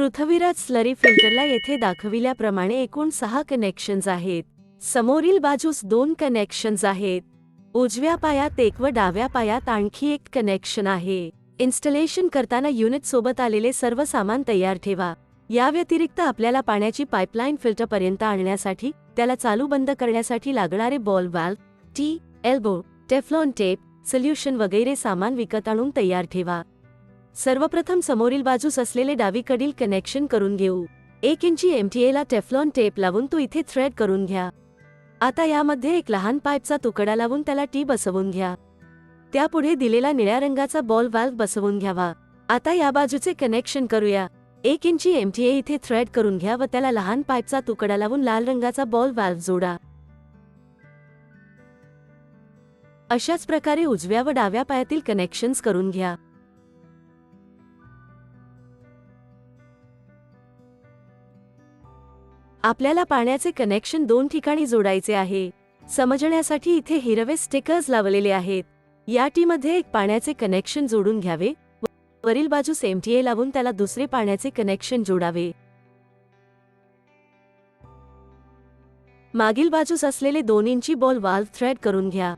Prithviraj slurry फिल्टरला येथे दाखविल्याप्रमाणे एकूण 6 कनेक्शन्स आहेत. समोरील बाजूस 2 कनेक्शन्स आहेत. उजव्या पायात एक व डाव्या पायात आणखी एक कनेक्शन आहे. इन्स्टॉलेशन करताना युनिट सोबत आलेले सर्व सामान तयार ठेवा. या व्यतिरिक्त आपल्याला पाण्याची पाईपलाईन फिल्टरपर्यंत आणण्यासाठी, त्याला चालू बंद करण्यासाठी लागणारे ball valve, tee, elbow, Teflon tape, solution वगैरे सामान विकत आणून तयार ठेवा. सर्वप्रथम समोरील बाजूस असलेले डावीकडील कनेक्शन करून घेऊ. 1 इंची एमटीएला टेफ्लॉन टेप लावून तो इथे थ्रेड करून घ्या. आता यामध्ये एक लहान पाईपचा तुकडा लावून त्याला टी बसवून घ्या. त्यापुढे दिलेला निळ्या रंगाचा बॉल व्हॅल्व बसवून घ्यावा. आता या बाजूचे कनेक्शन करूया. 1 इंची एमटीए इथे थ्रेड करून घ्या व त्याला लहान पाईपचा तुकडा लावून लाल रंगाचा बॉल व्हॅल्व जोडा. अशाच प्रकारे उजव्या व डाव्या पायातील कनेक्शन्स करून घ्या. आपल्याला पाण्याचे कनेक्शन 2 ठिकाणी जोडायचे आहे. समजण्यासाठी इथे हिरवे स्टिकर्स लावलेले आहेत. या टीमध्ये एक पाण्याचे कनेक्शन जोडून घ्यावे. वरील बाजूस एमटीए लावून त्याला दुसरे पाण्याचे कनेक्शन जोडावे. मागील बाजूस असलेले 2 इंची बॉल व्हॅल्व थ्रेड करून घ्या.